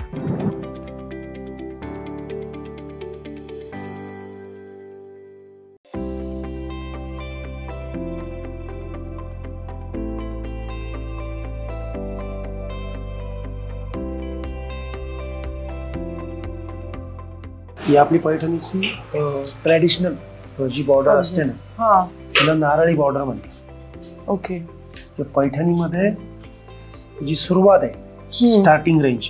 ही आपली पैठणीची ट्रॅडिशनल जी बॉर्डर असते ना, त्याला नारळी बॉर्डर म्हणतात. ओके. पैठणीमध्ये जी सुरुवात आहे, स्टार्टिंग रेंज,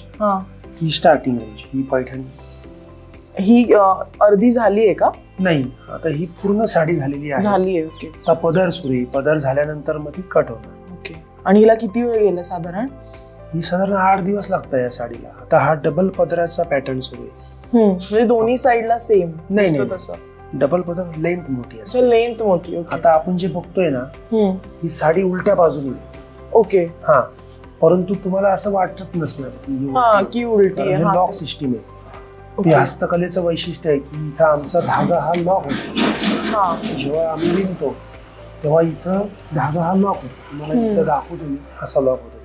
ही स्टार्टिंग रेंज, ही पैठणी ही अर्धी झाली आहे का? नाही, आता ही पूर्ण साडी झालेली आहे. ओके. आता पदर सुरू आहे, पदर झाल्यानंतर मग ती कट होणार. ओके. आणि हिला किती वेळ गेला साधारण? ही साधारण 8 दिवस लागतात या साडीला. आता हा डबल पदराचा पॅटर्न सुरू आहे. म्हणजे दोन्ही साइडला सेम? नाही, डबल पदर लेंथ मोठी असते. लेंथ मोठी. आता आपण जे बघतोय ना, ही साडी उलट्या बाजूने. ओके. हा, परंतु तुम्हाला असं वाटत नसणार की उलटी आहे. लॉक सिस्टीम आहे. ती हस्तकलेचं वैशिष्ट्य आहे की इथं आमचा धागा हा लॉक होतो. जेव्हा आम्ही विणतो तेव्हा इथं धागा हा लॉक होतो. तुम्हाला इथं दाखवतो मी कसा लॉक होतो.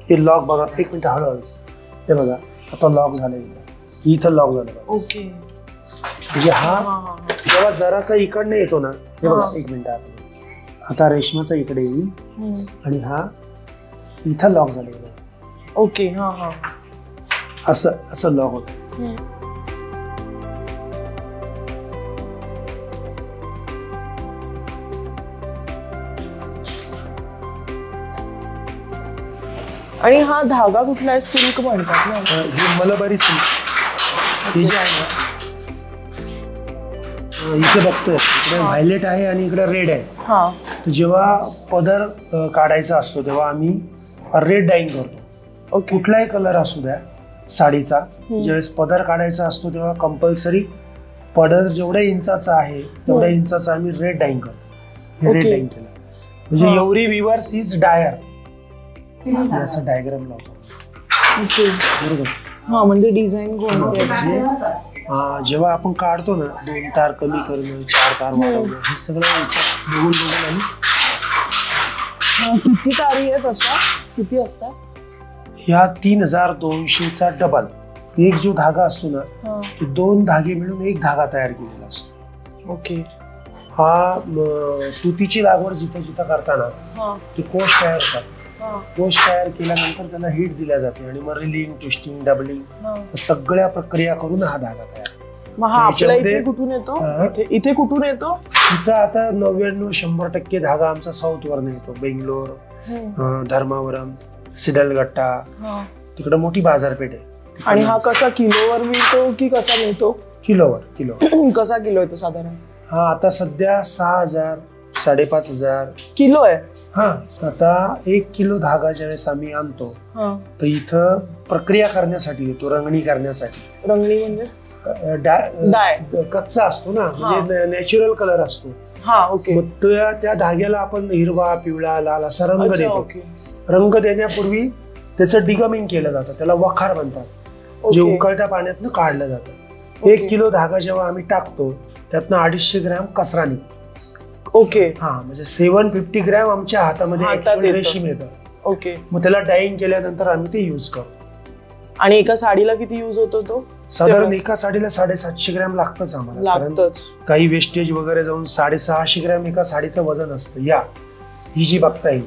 हे लॉक बघा, एक मिनिट हळूहळू. हे बघा, आता लॉक झालं, इथं लॉक झालं. ओके. म्हणजे हा जेव्हा जरासा इकडनं येतो ना, हे बघा, एक मिनिट, आता रेशमाचा इकडे येईल आणि हा इथं लॉक झालेला. ओके. असं लॉक होतं. आणि हा धागा कुठला आहे? सिल्क म्हणतात ना? ही मलबारी सिल्क. ही जी आहे ना, इथे बघतोय, इकडे व्हायलेट आहे आणि इकडे रेड आहे. जेव्हा पदर काढायचा असतो तेव्हा आम्ही रेड डाईंग करतो. कुठलाही कलर असू द्या साडीचा, ज्यावेळेस पदर काढायचा असतो तेव्हा कंपल्सरी पदर जेवढ्या इंचाचा आहे तेवढ्या इंचाचा आम्ही रेड डाईंग करतो. हे रेड डाईंग केलं म्हणजे एव्हरी विवर्स इज डायर, असं डायग्राम लावतो. बरोबर. म्हणजे डिझाईन जेव्हा आपण काढतो ना, 2 तार कमी करणं, 4 तार वाढवणं, हे सगळं बघून आणि किती तारी आहेत अशा? किती असतात? ह्या 3200चा डबल. एक जो धागा असतो ना, 2 धागे मिळून एक धागा तयार केलेला असतो. ओके. हा तुतीची लागवड जिथं जिथं करताना ते कोश तयार होतात. कोश तयार केल्यानंतर त्याला हीट दिल्या जाते आणि मग रिलिंग, ट्विस्टिंग, डबलिंग सगळ्या प्रक्रिया करून हा धागा तयार. इथे कुठून येतो? इथे कुठून येतो? इथं आता 99-100% धागा आमचा साऊथ वरनं येतो. बेंगलोर, धर्मावरम, सिडलगट्टा, तिकडे मोठी बाजारपेठ आहे. आणि हा कसा किलोवर मिळतो की कसा मिळतो? किलो. कसा किलो येतो साधारण? हा आता सध्या 6000 5,500 किलो आहे. हा, आता 1 किलो धागा ज्यावेळेस आम्ही आणतो तर इथं प्रक्रिया करण्यासाठी येतो, रंगणी करण्यासाठी. रंगणी म्हणजे कच्चा असतो ना, म्हणजे नॅचरल कलर असतो. मग त्या धाग्याला आपण हिरवा, पिवळा, लाल असा रंग देतो. रंग देण्यापूर्वी त्याचं डिगमिंग केलं जातं, त्याला वखार म्हणतात, जे उकळत्या पाण्यातनं काढलं जातं. 1 किलो धागा जेव्हा आम्ही टाकतो त्यातनं 250 ग्रॅम कचरा निघतो. ओके. म्हणजे 750 ग्रॅम आमच्या हातामध्ये रेशीम येतं. ओके. मग त्याला डाईंग केल्यानंतर आम्ही ते युज करतो. आणि एका साडीला किती युज होतो तो? साधारण एका साडीला 750 ग्रॅम लागतच आम्हाला. काही वेस्टेज वगैरे जाऊन 650 ग्रॅम एका साडीचं वजन असतं. ही जी बघता येईल.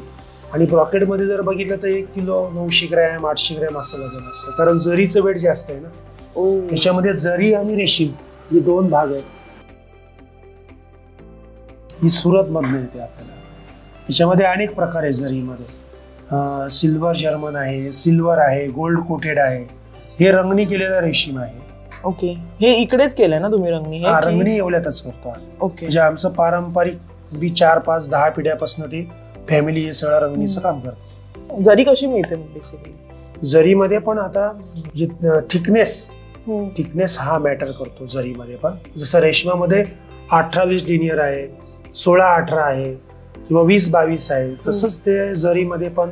आणि ब्रॉकेटमध्ये जर बघितलं तर 1 किलो 900 ग्रॅम 800 ग्रॅम असं वजन असतं, कारण जरीचं वेट जास्त आहे ना. त्याच्यामध्ये जरी आणि रेशीम हे 2 भाग आहेत. ही सुरत मधनं येते आपल्याला. याच्यामध्ये अनेक प्रकार आहे जरीमध्ये. सिल्वर जर्मन आहे, सिल्वर आहे, गोल्ड कोटेड आहे. हे रंगणी केलेलं रेशीम आहे. ओके. हे इकडेच केलंय ना तुम्ही रंगणी? रंगणी एवढ्यातच करतो. ओके. म्हणजे आमचं पारंपरिक 4, 5, 10 पिढ्यापासून ते फॅमिली हे सगळं रंगणीचं काम करतो. जरी कशी मिळते बेसिकली? जरीमध्ये पण आता थिकनेस हा मॅटर करतो जरीमध्ये पण. जसं रेशमामध्ये 18-20 डिनियर आहे, 16-18 आहे किंवा 20-22 आहे, तसंच ते जरीमध्ये पण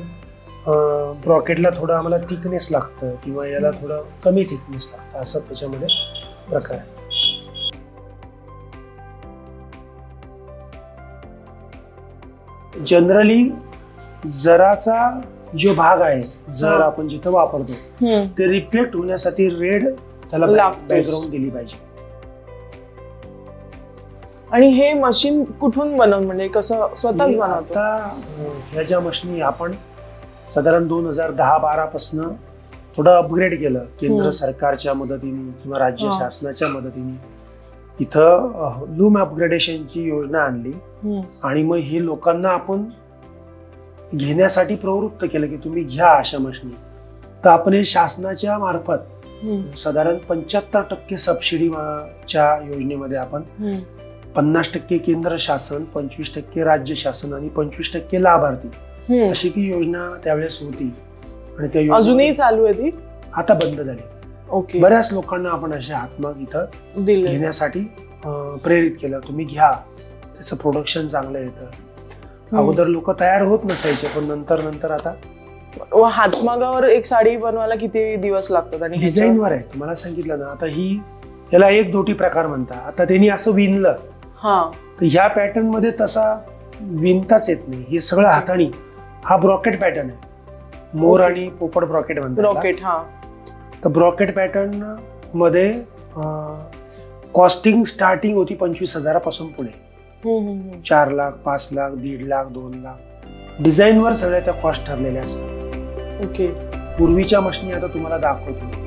ब्रॉकेटला थोडं आम्हाला थिकनेस लागतं किंवा याला थोडं कमी थिकनेस लागतं, असं त्याच्यामध्ये प्रकार आहे. जनरली जराचा जो भाग आहे, जर आपण जिथं वापरतो ते रिफ्लेक्ट होण्यासाठी रेड त्याला बॅकग्राऊंड दिली पाहिजे. आणि हे मशीन कुठून बनवून, म्हणजे कसं स्वतःच बनवतो? ह्या ज्या मशीनी आपण साधारण 2010-12 पासून थोडं अपग्रेड केलं केंद्र सरकारच्या मदतीने किंवा राज्य शासनाच्या मदतीने. इथं लूम अपग्रेडेशनची योजना आणली आणि मग हे लोकांना आपण घेण्यासाठी प्रवृत्त केलं की तुम्ही घ्या अशा मशीनी. तर आपण हे शासनाच्या मार्फत साधारण 75% सबसिडीच्या योजनेमध्ये आपण 50% केंद्र शासन, 25% राज्य शासन आणि 25% लाभार्थी अशी ती योजना त्यावेळेस होती. आणि त्या अजूनही चालू आहे ती? आता बंद झाली. ओके. बऱ्याच लोकांना आपण असे हातमाग इथं घेण्यासाठी प्रेरित केलं, तुम्ही घ्या, त्याचं प्रोडक्शन चांगलं येतं. अगोदर लोक तयार होत नसायचे, पण नंतर आता. हातमागावर एक साडी बनवायला किती दिवस लागतात? आणि डिझाईनवर आहे. तुम्हाला सांगितलं ना, आता याला एक दोटी प्रकार म्हणतात. आता त्यांनी असं विणलं तर ह्या पॅटर्न मध्ये तसा विणताच येत नाही, हे सगळं हाताने. हा ब्रॉकेट पॅटर्न आहे, मोर आणि पोपट ब्रॉकेट म्हणतात. ब्रॉकेट. तर ब्रॉकेट पॅटर्न मध्ये कॉस्टिंग स्टार्टिंग होती 25,000 पासून पुढे. 4 लाख, 5 लाख, 1.5 लाख, 2 लाख डिझाईनवर सगळ्या त्या कॉस्ट ठरलेल्या असतात. ओके. पूर्वीच्या मशीनी आता तुम्हाला दाखवतो.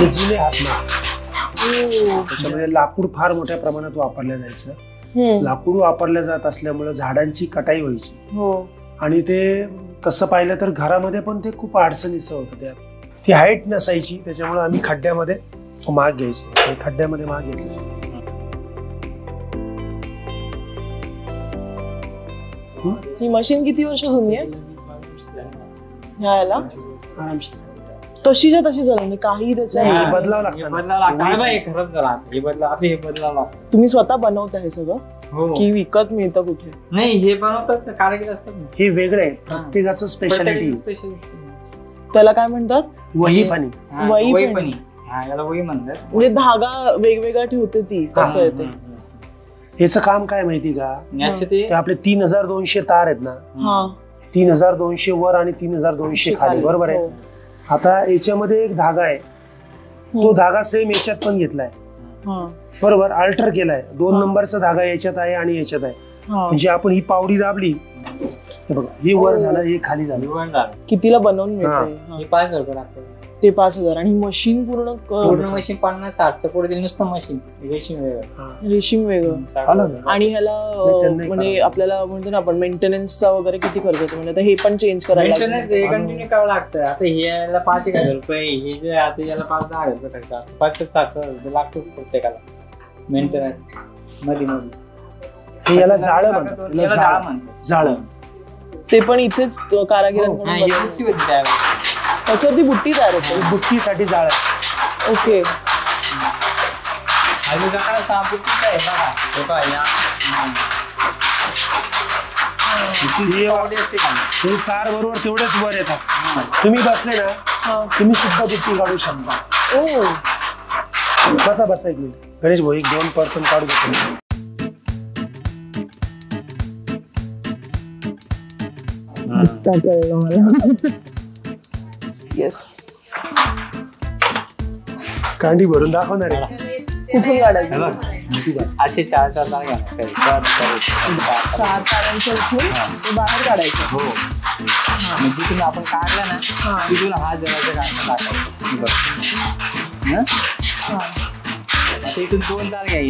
जुने हातमाग, त्याच्यामध्ये लाकूड फार मोठ्या प्रमाणात वापरलं जायचं. लाकूड वापरलं जात असल्यामुळे झाडांची कटाई व्हायची. आणि ते तसं पाहिलं तर घरामध्ये पण ते खूप अडचणीचं होतं. ती हाईट नसायची, त्याच्यामुळे आम्ही खड्ड्यामध्ये माग घ्यायचो. खड्ड्यामध्ये माग घेतली. ही मशीन किती वर्ष जुनी आहे? ह्याला तशीच्या तशी झाली, काही त्याच्या बदलावं लागतं. तुम्ही स्वतः बनवता हे सगळं की विकत मिळतं कुठे? नाही, हे बनवतात कारागीर असतात. हे वेगळं आहे, प्रत्येकाचं स्पेशालिटी. त्याला काय म्हणतात? वही पाणी. वही पाणी, याला वही म्हणतात. म्हणजे धागा वेगवेगळा ठेवते ती, कसं आहे ते? याचं काम काय माहिती का? ते आपले 3200 तार आहेत ना, 3200 वर आणि 3200 खाली, बरोबर आहे. आता याच्यामध्ये एक धागा आहे, तो धागा सेम याच्यात पण घेतलाय, बरोबर, अल्टर केलाय. 2 नंबरचा धागा याच्यात आहे आणि याच्यात आहे. म्हणजे आपण ही पावडी दाबली, हे बघा, हे वर झालं, हे खाली झालं. कितीला बनवून मिळते? 5,000 रुपये लागतात. ते 5,000. आणि मशीन पूर्ण मशीन 50-60चं पुढे नुसतं मशीन. रेशीम वेगळं. आणि ह्याला म्हणजे आपल्याला म्हणतो ना आपण मेंटेनन्सचा वगैरे किती खर्च येतो? म्हणजे हे पण चेंज करायला कंटिन्यू करावं लागतं. आता ह्याला 5,000 रुपये, हे जे आता याला 5-10 हजार रुपये खर्च, 5-7 लागतोच प्रत्येकाला मेंटेनन्स मध्ये. याला जाळं म्हणतात. जाळं ते पण इथेच कारागिरांकडून त्याच्यावरती बुट्टी तयार होते. बुट्टीसाठी जाळं. ओके. कार बरोबर तेवढेच वर येतात. तुम्ही बसले ना, तुम्ही सुद्धा बुट्टी काढू शकता. बसा एक मिनिट. गणेश भाऊ, 1-2% काढू शकतो. येस. कांडी भरून दाखवणार आहे. कुठून काढायचं? असे 4-4 तार घ्या. 4 तारांच्या इथून बाहेर काढायचं. हो, म्हणजे तुम्ही आपण काढलं ना, तिथून हा जराचं काढणं टाकायचं. आता इथून 2 तार घ्यायची.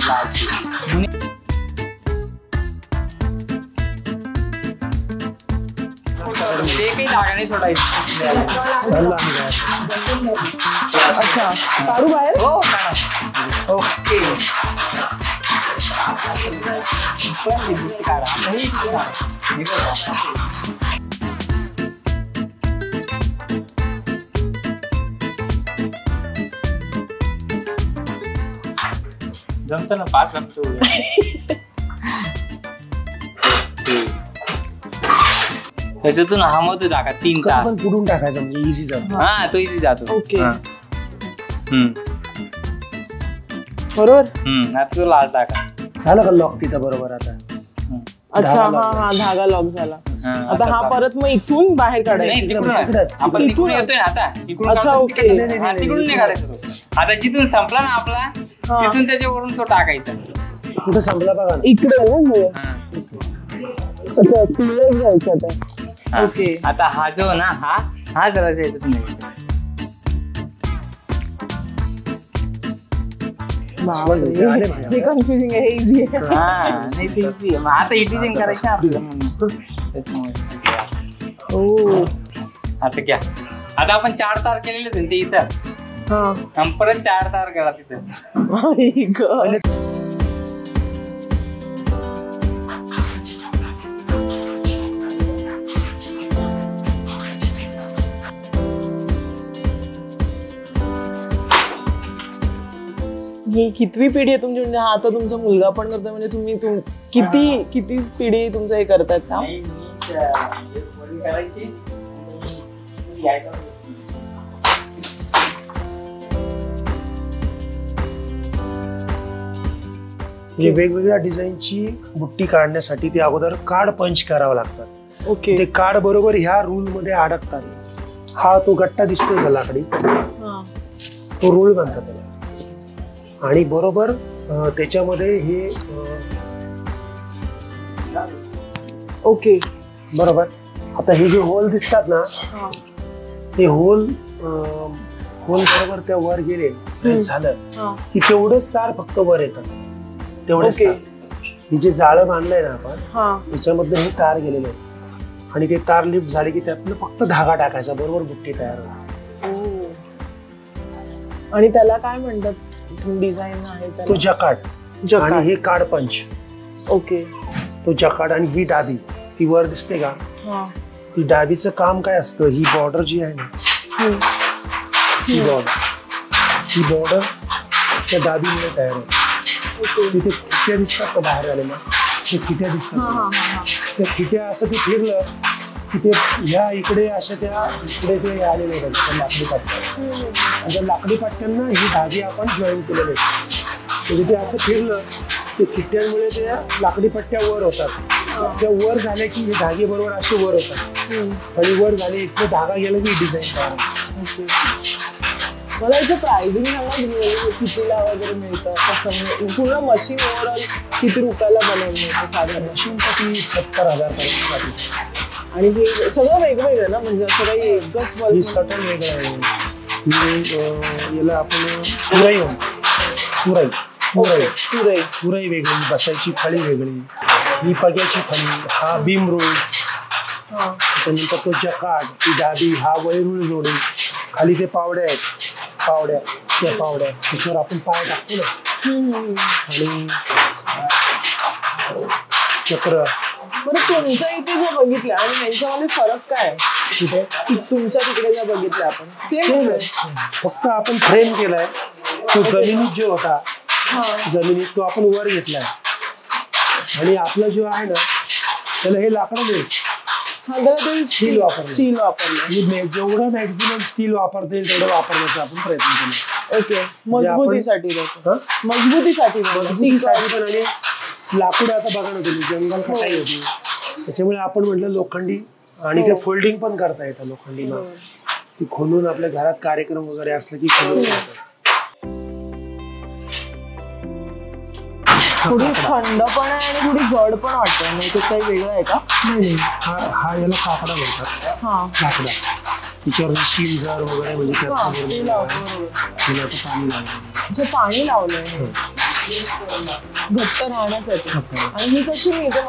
ते काही जागा नाही सोडायची. अच्छा, काढू बाहेर? हो, काढा. ओके. जमतं ना, 5 जमतो. त्याच्यातून हा मधू टाका 3 तार पण पुढून टाकायचा म्हणजे इझी जातो. हा तो इझी जातो. ओके बरोबर. आता तो लाल टाका. झालं का लॉक तिथं बरोबर आता. अच्छा हा धागा लॉक झाला. आता हा परत मग इथून बाहेर काढायचा. आपण तिकडून येतोय ना आता इकडून. अच्छा ओके. तिकडून नाही काढायचा तो. आता जिथून संपला ना आपला तिथून त्याच्यावरून तो टाकायचा. कुठं संपला बघा इकडे. ओके. आता हा जो ना हा जरा याच्यात नाही. हे कन्फ्युजिंग आहे. हे इझी आहे. आता इटिजिंग करायचं आपल्याला त्याच्यामुळे. आता क्या आता आपण 4 तार केलेले होते ते इथं. परत 4 तार करा तिथं. ही कितवी पिढी आहे तुमची? म्हणजे हा आता तुमचा मुलगा पण करतोय म्हणजे तुम्ही किती पिढी तुमचं हे करतायत का? वेगवेगळ्या डिझाईनची बुट्टी काढण्यासाठी ते अगोदर कार्ड पंच करावं लागतात. ओके. ते कार्ड बरोबर ह्या रूल मध्ये अडकतात. हा तो गट्टा दिसतोय का लाकडी, तो रूल म्हणतात त्याला. आणि बरोबर त्याच्यामध्ये हे ओके बरोबर. आता हे जे होल दिसतात ना ते होल बरोबर त्या वर गेले झालं की तेवढंच तार फक्त वर येतात. तेवढंच हे जे जाळं बांधलंय ना आपण त्याच्यामध्ये हे तार गेलेले आहेत आणि ते तार लिफ्ट झाले की त्यातनं फक्त धागा टाकायचा बरोबर बुट्टी तयार होते. आणि त्याला काय म्हणतात डिझाईन आहे? तो जकाट आणि हे कार्ड पंच. ओके. तो जकाट आणि ही डाबी ती वर दिसते का? ही डाबीचं काम काय असतं? ही बॉर्डर जी आहे ना ही बॉर्डर त्या डाबीमुळे तयार होते. तिथे खिट्या दिसतात का बाहेर आलेल्या? ते खिट्या दिसतात. त्या खिट्या असं ते फिरलं की ते ह्या इकडे अशा त्या इकडे ते आलेले आहेत लाकडी पट्ट्या. त्या लाकडी पट्ट्यांना ही धागे आपण जॉईन केलेले आहेत. म्हणजे ते असं फिरलं ते खिट्ट्यांमुळे त्या लाकडी पट्ट्या वर होतात. त्या वर झाल्या की हे धागे बरोबर असे वर होतात आणि वर झाले इथलं धागा गेला की डिझाईन तयार. मला याचं प्राइसिंग सांगा कितीला वगैरे मिळतं? कसं पूर्ण मशीन ओव्हरऑल किती रुपयाला बनवून मिळतं? साधारण मशीनसाठी 70,000 पर्यंत. आणि हे सगळं वेगवेगळं ना, म्हणजे असं काही एकच सटल वेगळं आहे. याला आपण पुराई वेगळी, बसायची फळी वेगळी, ही पग्याची फळी, हा बीम रूळ, त्यानंतर तो जकाट, ती डाबी, हा वैरूळ जोडी, खाली ते पावड्या आहेत, त्या पावड्या त्याच्यावर आपण पाय टाकतो ना, आणि चक्र. बरं तुमच्या इथे जे बघितलं आणि त्यांच्यामध्ये फरक काय? कुठे? तुमच्या तिकडे जे बघितलं आपण सेम, फक्त आपण फ्रेम केलाय. तो जमिनीत जो होता जमिनीत तो आपण वर घेतलाय आणि आपला जो आहे ना त्याला हे लाकडं मिळेल. स्टील वापरलं. जेवढं मॅक्झिमम स्टील वापरता येईल तेवढं वापरण्याचा आपण प्रयत्न केला. ओके. मजबूतीसाठी पण. आणि लाकूड आता बघा ना तुम्ही जंगल कटाई होती त्याच्यामुळे आपण म्हटलं लोखंडी, आणि ते फोल्डिंग पण करता येतं लोखंडी. ती खोलून आपल्या घरात कार्यक्रम वगैरे असलं की खोलून थोडी थंड पण आहे आणि थोडी जड पण वाटते. म्हणजे काही वेगळं आहे का? नाही. हा याला काकडा बोलतात. काकडा तिच्यावर शिंजर वगैरे म्हणजे पाणी लावलं. पाणी लावलंय घट्ट राहण्यासाठी. आणि ही कशी मिळते?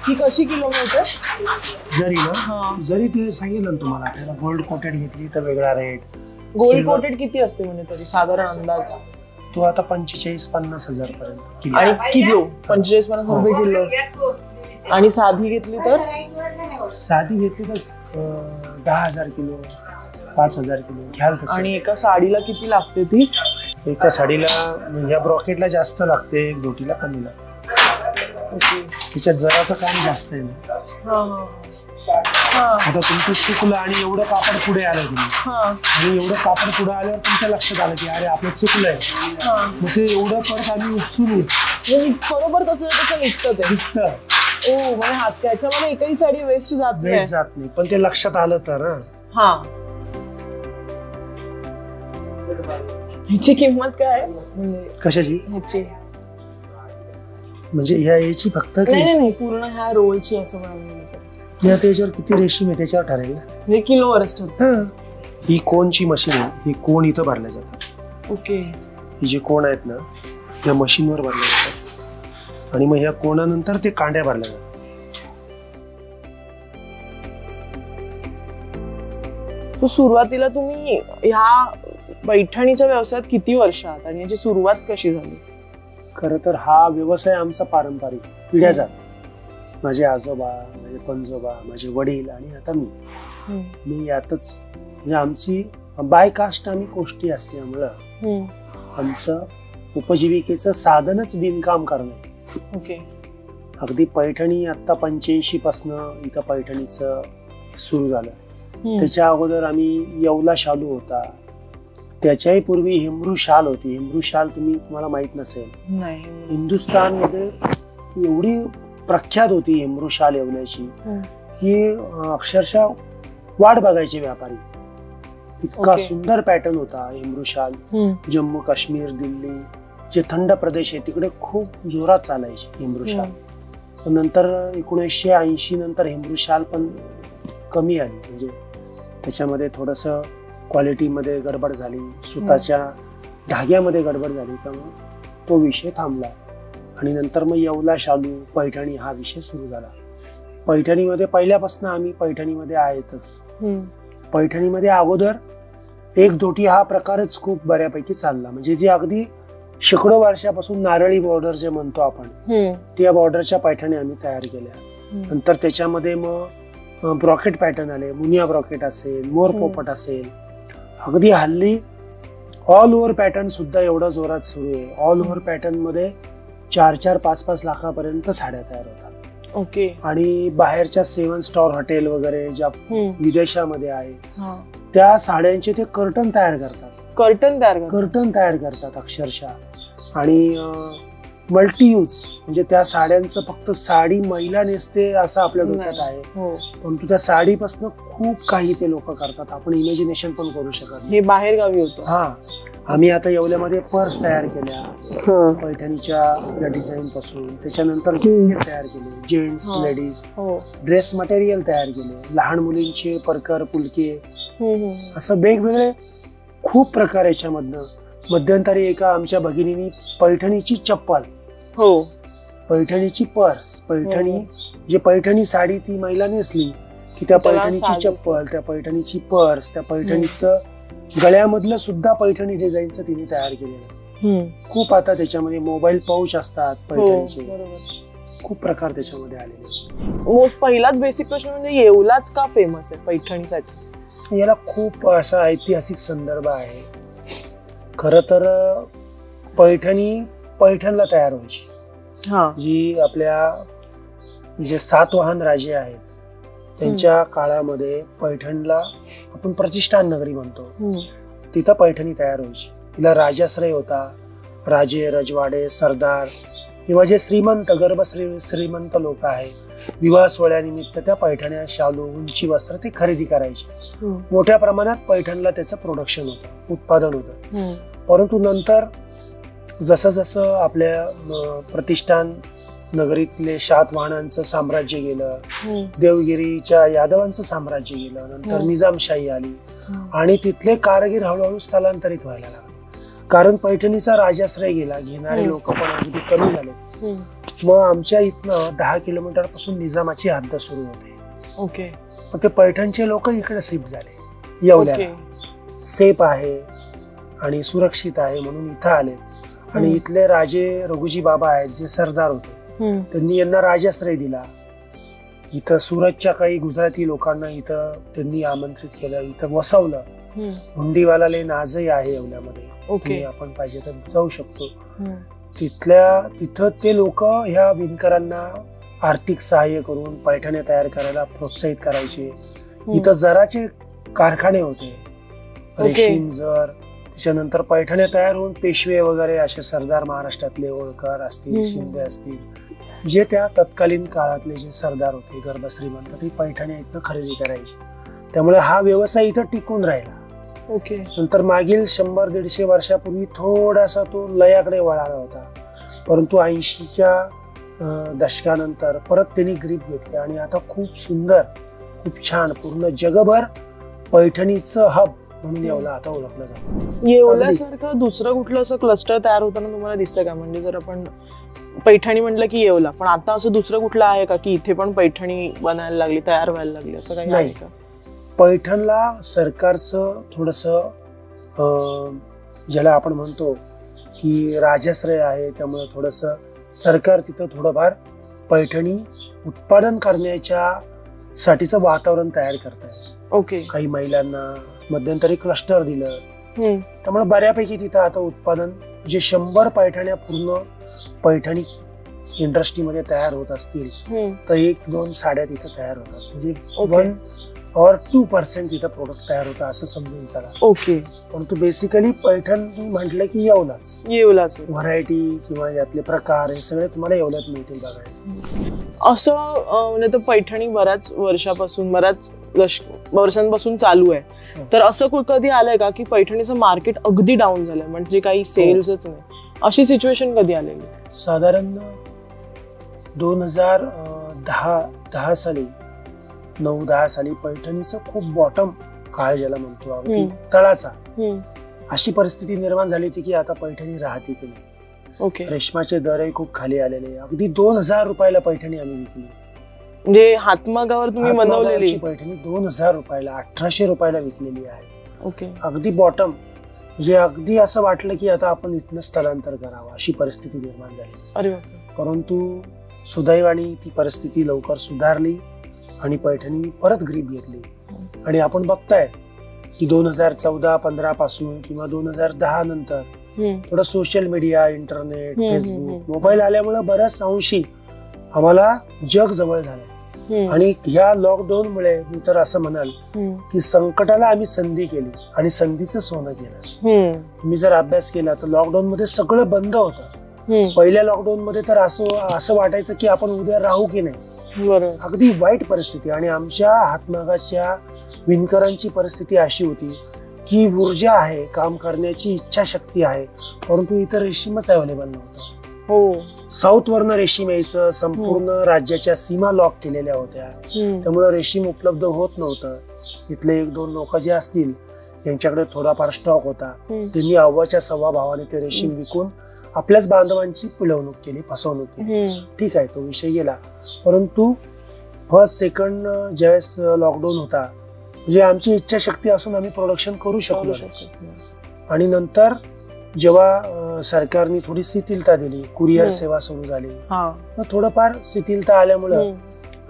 ही कशी किलो मिळते? जरी ना जरी ते सांगितलं ना तुम्हाला, आपल्याला गोल्ड कोटेड घेतली तर वेगळा रेट. गोल्ड कोटेड किती असते म्हणजे तरी साधारण अंदाज? तो आता 45-50 हजार पर्यंत. आणि किलो 45-50 रुपये किलो. आणि साधी घेतली तर? साधी घेतली तर 10,000 किलो 5,000 किलो घ्याल तसं. आणि एका साडीला किती लागते ती? एका साडीला या ब्रॉकेटला जास्त लागते, एक धोतीला कमी लागते. त्याच्यात जराचं काम जास्त आहे ना. आता तुमचं चुकलं आणि एवढं कापड पुढे आलं तुम्ही आणि एवढं कापड पुढे आल्यावर तुमच्या लक्षात आलं की अरे आपलं चुकलंय, मग ते एवढं परत आम्ही उपसून बरोबर तसं निघतं ते निघतं. ओ म्हणजे हात त्याच्यामध्ये एकही साडी वेस्ट जात नाही, पण ते लक्षात आलं तर. ह्याची किंमत काय म्हणजे कशाची? ह्याची म्हणजे याची फक्त नाही पूर्ण ह्या रोलची असं म्हणाल त्याच्यावर किती रेशीम आहे त्याच्यावर ठरेल ना, किलोवरच ठरतं. ही कोनची मशीन आहे, ही कोण इथं भरल्या जातात. ओके. ही जे कोण आहेत ना या मशीनवर भरल्या जातात आणि मग ह्या कोणानंतर ते कांड्या भरल्या जातात. सुरुवातीला तुम्ही ह्या पैठणीच्या व्यवसायात किती वर्ष आहात आणि याची सुरुवात कशी झाली? खरं तर हा व्यवसाय आमचा पारंपरिक पिढ्या जात. माझे आजोबा, माझे पणजोबा, माझे वडील आणि आता मी यातच म्हणजे आमची बायकास्ट आम्ही कोष्टी असल्यामुळं आमचं उपजीविकेचं साधनच विणकाम करणं. ओके. अगदी पैठणी आता 85 पासनं इथं पैठणीचं सुरू झालं. त्याच्या अगोदर आम्ही येवला शालू होता, त्याच्याही पूर्वी हेमरू शाल होती. हेमरू शाल तुम्हाला माहित नसेल, हिंदुस्थान मध्ये एवढी प्रख्यात होती हेमरू शाल येवल्याची की अक्षरशः वाट बघायचे व्यापारी. इतका सुंदर पॅटर्न होता हेमरू शाल. जम्मू काश्मीर, दिल्ली जे थंड प्रदेश आहे तिकडे खूप जोरात चालायची हेमरू शाल. नंतर 1980 नंतर हेमरू शाल पण कमी आली, म्हणजे त्याच्यामध्ये थोडस क्वालिटीमध्ये गडबड झाली, सुताच्या धाग्यामध्ये गडबड झाली, त्यामुळे तो विषय थांबला. आणि नंतर मग येवला शालू, पैठणी हा विषय सुरू झाला. पैठणीमध्ये पहिल्यापासून आम्ही पैठणीमध्ये आहेतच. पैठणीमध्ये अगोदर एक दोटी हा प्रकारच खूप बऱ्यापैकी चालला, म्हणजे जी अगदी शेकडो वर्षापासून नारळी बॉर्डर जे म्हणतो आपण त्या बॉर्डरच्या पैठणी आम्ही तयार केल्या. नंतर त्याच्यामध्ये मग ब्रॉकेट पॅटर्न आले, मुनिया ब्रॉकेट असेल, मोर पोपट असेल. अगदी हल्ली ऑल ओव्हर पॅटर्न सुद्धा एवढा जोरात सुरू आहे. ऑल ओव्हर पॅटर्न मध्ये 4-4, 5-5 लाखापर्यंत साड्या तयार होतात. ओके. आणि बाहेरच्या 7 स्टार हॉटेल वगैरे ज्या विदेशामध्ये आहे त्या साड्यांचे ते कर्टन तयार करतात अक्षरशः. आणि मल्टी यूज म्हणजे त्या साड्यांचं फक्त साडी महिला नेसते असं आपल्या डोक्यात आहे, परंतु त्या साडीपासून खूप काही ते लोक करतात. आपण इमॅजिनेशन पण करू शकत नाही. हे बाहेर गावी होतं. आम्ही आता येवल्यामध्ये पर्स तयार केल्या पैठणीच्या आपल्या डिझाईन पासून. त्याच्यानंतर जॅकेट तयार केले, जेंट्स लेडीज ड्रेस मटेरियल तयार केले, लहान मुलींचे परकर पुलके, असं वेगवेगळे खूप प्रकार याच्यामधनं. मध्यंतरी एका आमच्या भगिनीनी पैठणीची चप्पल, पैठणीची पर्स, पैठणी जे पैठणी साडी ती महिला नेसली की त्या पैठणीची चप्पल, त्या पैठणीची पर्स, त्या पैठणीचं गळ्यामधलं सुद्धा पैठणी डिझाईनचं तिने तयार केलेलं. खूप आता त्याच्यामध्ये मोबाईल पाऊच असतात पैठणीचे, खूप प्रकार त्याच्यामध्ये आलेले. पहिलाच बेसिक प्रश्न म्हणजे येवलाच का फेमस आहे पैठणीसाठी? याला खूप असा ऐतिहासिक संदर्भ आहे. खर तर पैठणी पैठणला तयार व्हायची. जी आपल्या जे सातवाहन राजे आहेत त्यांच्या काळामध्ये पैठणला आपण प्रतिष्ठान नगरी म्हणतो, तिथं पैठणी तयार व्हायची. तिला राजाश्रय होता. राजे, रजवाडे, सरदार किंवा जे श्रीमंत श्रीमंत लोक आहेत विवाह सोहळ्यानिमित्त त्या पैठण्या, शालू, उंची वस्त्र ते खरेदी करायचे. मोठ्या प्रमाणात पैठणला त्याचं प्रोडक्शन होतं, उत्पादन होतं. परंतु नंतर जसं जसं आपल्या प्रतिष्ठान नगरीतले सातवाहनांचं साम्राज्य गेलं, देवगिरीच्या यादवांचं साम्राज्य गेलं, नंतर निजामशाही आली आणि तिथले कारागीर हळूहळू स्थलांतरित व्हायला लागले. कारण पैठणीचा राजाश्रय गेला, घेणारे लोक पण अगदी कमी झाले. मग आमच्या इथनं 10 किलोमीटर पासून निजामाची हद्द सुरू होते. मग ते पैठणचे लोक इकडे शिफ्ट झाले. येवल्याला सेफ आहे आणि सुरक्षित आहे म्हणून इथं आले. आणि इथले राजे रघुजी बाबा आहेत जे सरदार होते, त्यांनी यांना राजाश्रय दिला. इथं सुरतच्या काही गुजराती लोकांना इथं त्यांनी आमंत्रित केलं, इथं वसवलं. हुंडीवालाले नाजही आहे येवल्यामध्ये, आपण पाहिजे तर जाऊ शकतो. तिथं ते लोक ह्या विणकरांना आर्थिक सहाय्य करून पैठण्या तयार करायला प्रोत्साहित करायचे. इथं जराचे कारखाने होते, रेशीम जर, त्याच्यानंतर पैठण्या तयार होऊन पेशवे वगैरे असे सरदार महाराष्ट्रातले होळकर असतील, शिंदे असतील, जे त्या तत्कालीन काळातले जे सरदार होते गर्भश्रीमंत, ते पैठण्या इथं खरेदी करायचे. त्यामुळे हा व्यवसाय इथं टिकून राहिला. नंतर मागील 100-150 वर्षापूर्वी थोडासा तो लयाकडे वळाला होता, परंतु 80च्या दशकानंतर परत त्यांनी ग्रीप घेतली आणि आता खूप सुंदर, खूप छान, पूर्ण जगभर पैठणीचं हब म्हणून येवला आता ओळखलं जातं. येवल्यासारखं दुसरं कुठलं असं क्लस्टर तयार होताना तुम्हाला दिसतं का? म्हणजे जर आपण पैठणी म्हटलं की येवला, पण आता असं दुसरं कुठलं आहे का की इथे पण पैठणी बनायला लागली, तयार व्हायला लागली, असं काही आहे का? पैठणला सरकारचं थोडंसं ज्याला आपण म्हणतो की राजाश्रय आहे, त्यामुळे थोडंसं सरकार तिथं थोडंफार पैठणी उत्पादन करण्याच्या साठीचं वातावरण तयार करत आहे. काही महिलांना मध्यंतरी क्लस्टर दिलं, त्यामुळे बऱ्यापैकी तिथं आता उत्पादन जे 100 पैठण्या पूर्ण पैठणी इंडस्ट्रीमध्ये तयार होत असतील तर 1-2 साड्या तिथं तयार होतात. म्हणजे 1% तिथं प्रोडक्ट तयार होतं असं समजून चला. परंतु बेसिकली पैठण म्हटलं की येवलाच व्हरायटी किंवा यातले प्रकार हे सगळे तुम्हाला येवल्यात मिळतील बघायला. असं म्हणजे तर पैठणी बऱ्याच वर्षांपासून चालू आहे, तर असं कधी आलंय का की पैठणीचं मार्केट अगदी डाऊन झालंय, म्हणजे काही सेल्सच नाही, अशी सिच्युएशन कधी आलेली? साधारण 2010 साली 9-10 साली पैठणीचं खूप बॉटम काळ ज्याला म्हणतो अगदी तळाचा, अशी परिस्थिती निर्माण झाली होती की आता पैठणी राहते की नाही. रेशमाचे दरही खूप खाली आलेले, अगदी 2000 रुपयाला पैठणी आम्ही विकली. म्हणजे हातमागावर तुम्ही बनवलेली पैठणी 2000 रुपयाला, 1800 रुपयाला विकलेली आहे. अगदी बॉटम, म्हणजे अगदी असं वाटलं की आता आपण इथनं स्थलांतर करावं अशी परिस्थिती निर्माण झाली. परंतु सुदैवाने ती परिस्थिती लवकर सुधारली आणि पैठणी परत ग्रीप घेतली. आणि आपण बघताय की 2014-15 पासून किंवा 2010 नंतर थोडं social media, internet, Facebook, mobile आल्यामुळे बऱ्याच अंशी आम्हाला जग जवळ झालंय. आणि ह्या लॉकडाऊन मुळे मी तर असं म्हणाल की संकटाला आम्ही संधी केली आणि संधीचं सोनं केलं. तुम्ही जर अभ्यास केला तर लॉकडाऊन मध्ये सगळं बंद होतं. पहिल्या लॉकडाऊन मध्ये तर असं वाटायचं की आपण उद्या राहू की नाही, अगदी वाईट परिस्थिती. आणि आमच्या हातमागाच्या विणकरांची परिस्थिती अशी होती की ऊर्जा आहे, काम करण्याची इच्छाशक्ती आहे, परंतु इतर रेशीमच अवेलेबल नव्हतं. साऊथ वरनं रेशीम यायचं, संपूर्ण राज्याच्या सीमा लॉक केलेल्या होत्या, त्यामुळे रेशीम उपलब्ध होत नव्हतं. इथले 1-2 लोक जे असतील त्यांच्याकडे थोडाफार स्टॉक होता, त्यांनी अव्वाच्या सव्वा भावाने ते रेशीम विकून आपल्याच बांधवांची फसवणूक केली. ठीक आहे, तो विषय गेला. परंतु फर्स्ट सेकंड ज्यावेळेस लॉकडाऊन होता, म्हणजे आमची इच्छाशक्ती असून आम्ही प्रोडक्शन करू शकलो. आणि नंतर जेव्हा सरकारने थोडी शिथिलता दिली, कुरिअर सेवा सुरू झाली, मग थोडंफार शिथिलता आल्यामुळं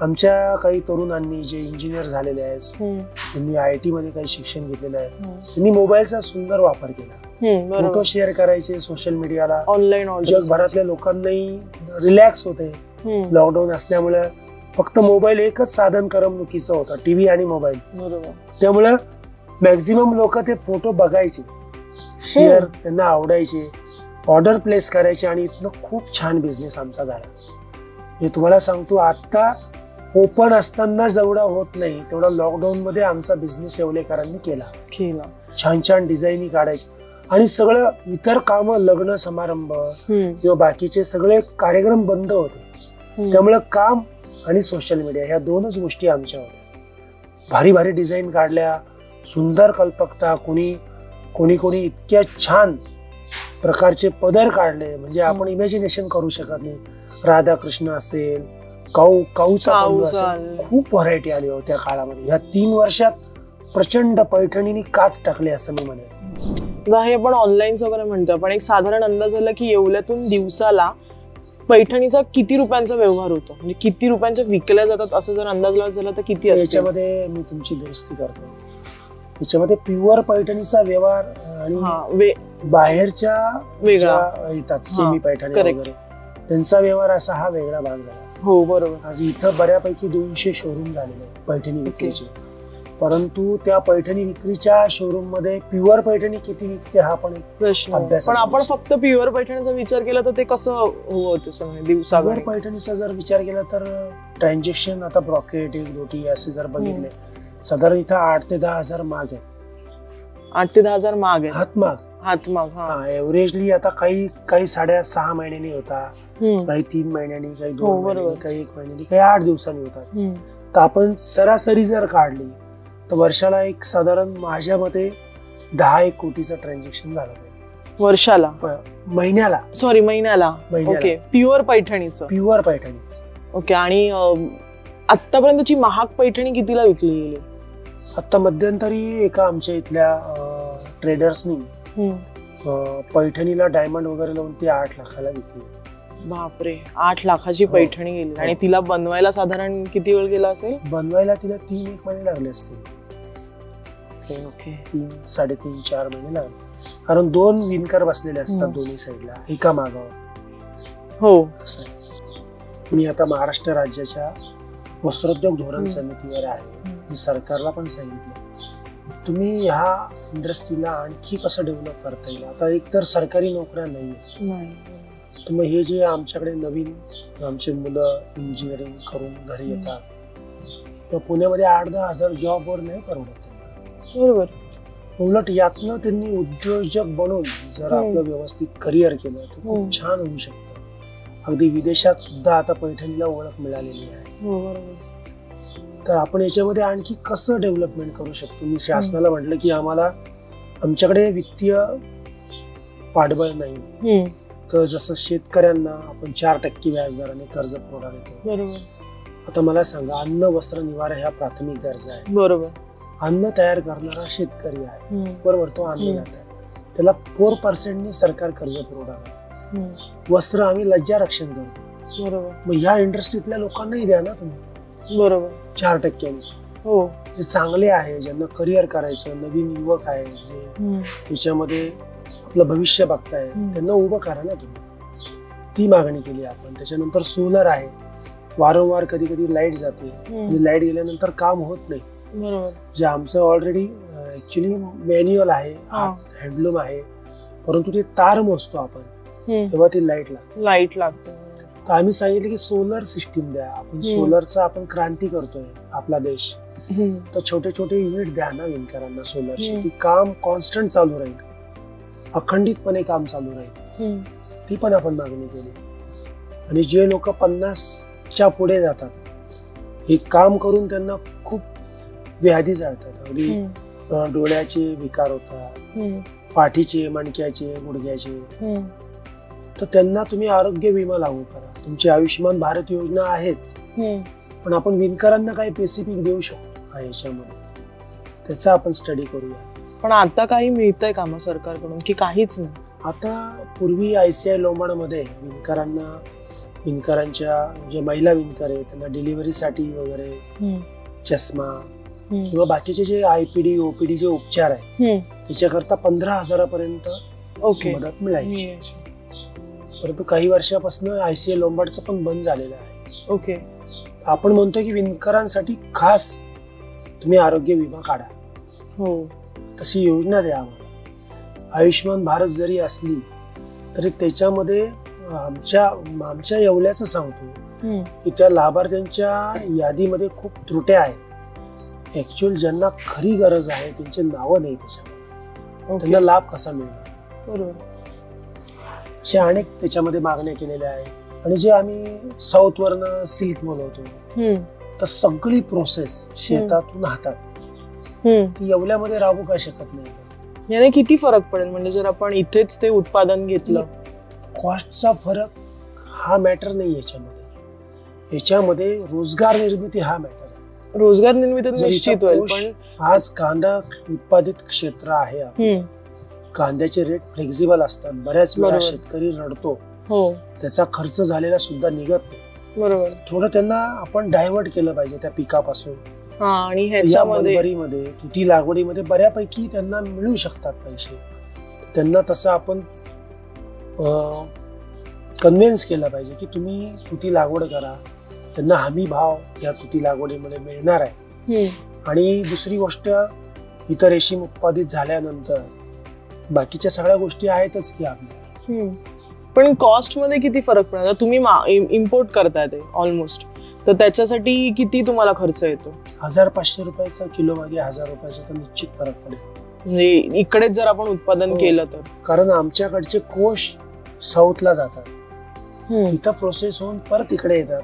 आमच्या काही तरुणांनी जे इंजिनियर झालेले आहेत, त्यांनी IIT मध्ये काही शिक्षण घेतलेलं आहे, त्यांनी मोबाईलचा सुंदर वापर केला. फोटो शेअर करायचे सोशल मीडियाला, ऑनलाईन जगभरातल्या लोकांनाही रिलॅक्स होते. लॉकडाऊन असल्यामुळे फक्त मोबाईल एकच साधन करमणुकीचं होतं, टीव्ही आणि मोबाईल. त्यामुळं मॅक्झिमम लोक ते फोटो बघायचे, शेअर त्यांना आवडायचे, ऑर्डर प्लेस करायचे आणि इथनं खूप छान बिझनेस आमचा झाला. हे तुम्हाला सांगतो, आता ओपन असताना जेवढा होत नाही तेवढा लॉकडाऊन मध्ये आमचा बिझनेस येवलेकरांनी केला. छान छान डिझाईनी काढायचे आणि सगळं इतर कामं, लग्न समारंभ किंवा बाकीचे सगळे कार्यक्रम बंद होते. त्यामुळे काम आणि सोशल मीडिया ह्या 2च गोष्टी आमच्या होत्या. भारी भारी डिझाईन काढल्या, सुंदर कल्पकता, कोणी इतक्या छान प्रकारचे पदर काढले म्हणजे आपण इमॅजिनेशन करू शकत नाही. राधाकृष्ण असेल, काऊचा पल्लू असेल, खूप व्हरायटी आली होती त्या काळामध्ये. ह्या 3 वर्षात प्रचंड पैठणीने कात टाकले असं मी म्हणेन. हे आपण ऑनलाईन वगैरे म्हणतो, पण एक साधारण अंदाज आला की येवल्यातून दिवसाला पैठणीचा किती रुपयांचा व्यवहार होतो, म्हणजे किती रुपयांच्या विकल्या जातात असं जर अंदाज लावायचा झाला तर किती असतो? याच्यामध्ये मी तुमची दुरुस्ती करतो. याच्यामध्ये प्युअर पैठणीचा व्यवहार आणि बाहेरच्या येतात सेमी पैठणी वगैरे, त्यांचा व्यवहार असा हा वेगळा भाग झाला. हो बरोबर. आज इथं बऱ्यापैकी 200 शोरूम झालेले आहेत पैठणी विक्रीचे, परंतु त्या पैठणी विक्रीच्या शोरूम मध्ये प्युअर पैठणी किती विकते हा पण एक प्रश्न. अभ्यास पण आपण फक्त प्युअर पैठणीचा विचार केला तर ते कसं होत म्हणजे दिवसावर? प्युअर पैठणीचा जर विचार केला तर ट्रान्झॅक्शन आता ब्रॉकेट, एक रोटी असे जर बघितले साधारण इथं 8 ते 10 हजार माग आहे. 8 ते 10 हजार माग आहे. हातमाग. हा एव्हरेजली आता काही 6.5 महिन्यांनी होता, काही 3 महिन्यांनी, काही 2 महिन्यांनी, काही 1 महिन्यांनी, काही 8 दिवसांनी होतात. तर आपण सरासरी जर काढली तर वर्षाला एक साधारण माझ्या मते 10-1 कोटीचं ट्रान्झॅक्शन झालं पाहिजे वर्षाला. महिन्याला ओके. प्युअर पैठणीच. ओके. आणि आतापर्यंतची महाग पैठणी कितीला विकली गेली? आता मध्यंतरी एका आमच्या इथल्या ट्रेडर्सनी पैठणीला डायमंड वगैरे लावून ती 8 लाखाला विकली. बापरे, 8 लाखाची पैठणी गेली. आणि तिला बनवायला साधारण किती वेळ गेला असेल? बनवायला तिला 3-1 महिने लागले असतील. ओके. 3-3.5-4 महिने लागले, कारण 2 विणकर बसलेले असतात दोन्ही साईडला एका मागावर. हो. मी आता महाराष्ट्र राज्याच्या वस्त्रोद्योग धोरण समितीवर आहे. मी सरकारला पण सांगितलं तुम्ही ह्या इंडस्ट्रीला आणखी कसं डेव्हलप करता येईल. आता एक तर सरकारी नोकऱ्या नाहीये, तर मग हे जे आमच्याकडे नवीन आमचे मुलं इंजिनिअरिंग करून घरी येतात किंवा पुण्यामध्ये 8-10 हजार जॉबवर नाही परवडत. बरोबर. उलट यातनं त्यांनी उद्योजक बनून जर आपलं व्यवस्थित करिअर केलं तर खूप छान होऊ शकतं. अगदी विदेशात सुद्धा आता पैठणीला ओळख मिळालेली आहे. तर आपण याच्यामध्ये आणखी कसं डेव्हलपमेंट करू शकतो. मी शासनाला म्हटलं की आमच्याकडे वित्तीय पाठबळ नाही, तर जसं शेतकऱ्यांना आपण 4% व्याजदराने कर्ज पुरवठा देतो. आता मला सांगा, अन्न वस्त्र निवारा ह्या प्राथमिक गरजा आहे. बरोबर. अन्न तयार करणारा शेतकरी आहे, बरोबर, तो अन्नदाता आहे. त्याला 4% सरकार कर्ज पुरवठा करतो. वस्त्र आम्ही लज्जा रक्षण करतो. बरोबर. मग ह्या इंडस्ट्रीतल्या लोकांनाही द्या ना तुम्ही. बरोबर. 4%. हो. जे चांगले आहे, ज्यांना करिअर करायचं, नवीन युवक आहे जे त्याच्यामध्ये आपलं भविष्य बघताय, त्यांना उभं करा ना तुम्ही. ती मागणी केली आपण. त्याच्यानंतर सोलर आहे. वारंवार कधी कधी लाईट जाते आणि लाईट गेल्यानंतर काम होत नाही. जे आमचं ऑलरेडी ऍक्च्युली मॅन्युअल आहे, हँडलूम आहे, परंतु ते तार मोजतो आपण तेव्हा ती लाईट लागते. तर आम्ही सांगितलं की सोलर सिस्टीम द्या. आपण सोलरचा आपण क्रांती करतोय आपला देश, तर छोटे छोटे युनिट द्या ना विणकरांना सोलरचे, की काम कॉन्स्टंट चालू राहील, अखंडितपणे काम चालू राहील. ती पण आपण मागणी केली. आणि जे लोक 50च्या पुढे जातात, हे काम करून त्यांना खूप व्याधी जातात. अगदी डोळ्याचे विकार होतात, पाठीचे, मणक्याचे, गुडघ्याचे, तर त्यांना तुम्ही आरोग्य विमा लागू करा. तुमची आयुष्यमान भारत योजना आहेच, पण आपण विणकरांना काही स्पेसिफिक देऊ शकतो याच्यामध्ये, त्याचा आपण स्टडी करूया. पण आता काही मिळतंय का मग सरकारकडून की काहीच नाही? आता पूर्वी ICI लोंबाडमध्ये विणकरांच्या जे महिला विणकर आहेत त्यांना डिलिव्हरीसाठी वगैरे चष्मा किंवा बाकीचे जे IPD OPD जे उपचार आहेत त्याच्याकरता 15,000पर्यंत मदत मिळायची. परंतु काही वर्षापासून ICI लोंबाडचं पण बंद झालेलं आहे. ओके. आपण म्हणतोय की विणकरांसाठी खास तुम्ही आरोग्य विमा काढा. हो. तशी योजना द्या आम्हाला. आयुष्यमान भारत जरी असली तरी त्याच्यामध्ये आमच्या येवल्याचं सांगतो की त्या लाभार्थ्यांच्या यादीमध्ये खूप त्रुट्या आहेत. ऍक्च्युअल ज्यांना खरी गरज आहे त्यांचे नावं नाही त्याच्यामध्ये, त्यांना लाभ कसा मिळणार. बरोबर. असे अनेक त्याच्यामध्ये मागण्या केलेल्या आहेत. आणि जे आम्ही साऊथ वरनं सिल्क बोलवतो, तर सगळी प्रोसेस शेतातून हातात ती येवल्यामध्ये राबू का शकत नाही. याने किती फरक पडेल म्हणजे जर आपण इथेच ते उत्पादन घेतलं? कॉस्टचा फरक हा मॅटर नाही याच्यामध्ये रोजगार निर्मिती हा मॅटर आहे. रोजगार निर्मिती निश्चित होईल. पण आज कांदा उत्पादित क्षेत्र आहे, कांद्याचे रेट फ्लेक्झिबल असतात. बऱ्याच वेळा शेतकरी रडतो, त्याचा खर्च झालेला सुद्धा निघत नाही. बरोबर. थोडं त्यांना आपण डायव्हर्ट केलं पाहिजे त्या पिकापासून. आणि ह्याच्यामध्ये मलबरीमध्ये तुती लागवडीमध्ये बऱ्यापैकी त्यांना मिळू शकतात पैसे. त्यांना तसं आपण कन्व्हिन्स केलं पाहिजे की तुम्ही तुती लागवड करा, त्यांना हमी भाव या तुती लागवडीमुळे मिळणार आहे. आणि दुसरी गोष्ट, इथं रेशीम उत्पादित झाल्यानंतर बाकीच्या सगळ्या गोष्टी आहेतच की आपल्या. पण कॉस्ट मध्ये किती फरक पडणार? तुम्ही इम्पोर्ट करताय ते ऑलमोस्ट, तर त्याच्यासाठी किती तुम्हाला खर्च येतो? 1500 रुपयाचा किलो मागे 1000 रुपयाचा तर निश्चित फरक पडेल. म्हणजे इकडेच जर आपण उत्पादन केलं तर? कारण आमच्याकडचे कोश साऊथला जातात, तिथं प्रोसेस होऊन परत इकडे येतात.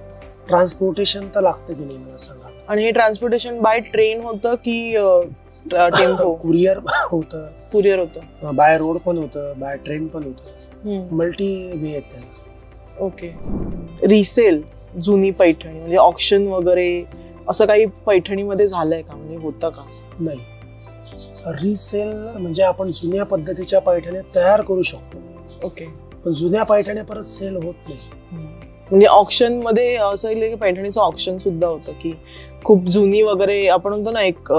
ट्रान्सपोर्टेशन तर लागतं की नाही मला सांगा. आणि हे ट्रान्सपोर्टेशन बाय ट्रेन होतं की टेम्पो? कुरिअर होतं. कुरिअर होतं, बाय रोड पण होतं, बाय ट्रेन पण होतं, मल्टी वे आहेत त्याला. ओके. रिसेल जुनी पैठणी म्हणजे ऑक्शन वगैरे असं काही पैठणीमध्ये झालंय का? म्हणजे होतं का? नाही. रिसेल म्हणजे आपण जुन्या पद्धतीच्या पैठण्या तयार करू शकतो. ओके. पण जुन्या पैठण्या परत सेल होत नाही. म्हणजे ऑक्शन मध्ये असं की पैठणीचं ऑक्शन सुद्धा होतं की खूप जुनी वगैरे आपण म्हणतो ना, एक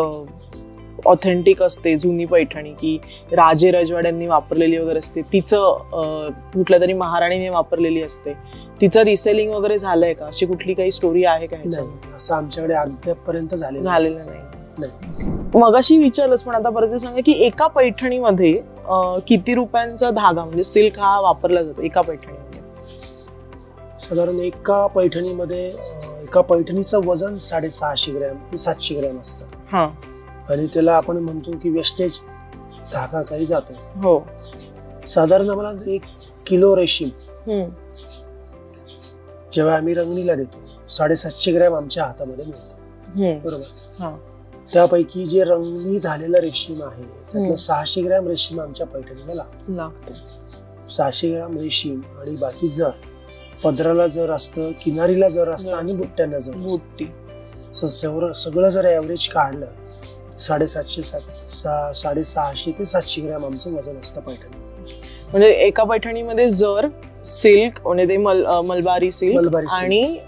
ऑथेंटिक असते जुनी पैठणी की राजे रजवाड्यांनी वापरलेली वगैरे असते, तिचं कुठल्या तरी महाराणीने वापरलेली असते, तिचं रिसेलिंग वगैरे झालंय का? अशी कुठली काही स्टोरी आहे का? असं आमच्याकडे अद्यापपर्यंत झालेलं नाही. मगाशी विचारलंच, पण आता परत सांगा की एका पैठणीमध्ये किती रुपयांचा धागा म्हणजे सिल्क हा वापरला जातो एका पैठणीमध्ये? साधारण एका पैठणीचं वजन 650 ग्रॅम ते 700 ग्रॅम असतं. आणि त्याला आपण म्हणतो की वेस्टेज धागा काही जातो. हो. साधारण आम्हाला 1 किलो रेशीम जेव्हा आम्ही रंगणीला देतो 750 ग्रॅम आमच्या हातामध्ये मिळतं. बरोबर. त्यापैकी जे रंगणी झालेलं रेशीम आहे त्यातलं 600 ग्रॅम रेशीम आमच्या पैठणीला लागतं. 600 ग्रॅम रेशीम आणि बाकी जर पदराला जर असतं, किनारीला जर असतं आणि बुट्ट्यांना जर बुट्टी, सगळं जर ऍव्हरेज काढलं 650 ते 700 ग्रॅम आमचं वजन असतं पैठणी. म्हणजे एका पैठणीमध्ये जर सिल्क म्हणजे ते मलबारी सिल्क आणि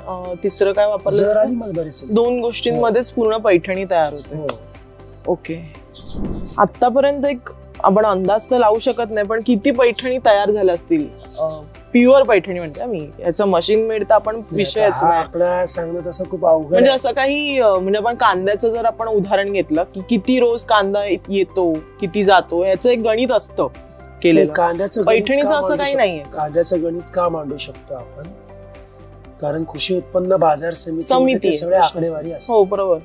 तिसरं काय वापरलं? जर आणि मलबारी सिल्क, 2 गोष्टींमध्येच पूर्ण पैठणी तयार होते. ओके. आतापर्यंत एक आपण अंदाज तर लावू शकत नाही, पण किती पैठणी तयार झाल्या असतील? प्युअर पैठणी म्हणते मी, याचं मशीन मेड तर आपण विषयच नाही. आकडा सांगणं तसं खूप अवघड. म्हणजे असं काही म्हणजे आपण कांद्याचं जर आपण उदाहरण घेतलं की किती रोज कांदा येतो, किती जातो, याचं एक गणित असतं केलेलं. कांद्याचं पैठणीचं असं काही नाहीये. कांद्याचं गणित का मांडू शकतो आपण? कारण कृषी उत्पन्न बाजार समिती सगळे आकडेवारी असते. हो, बरोबर.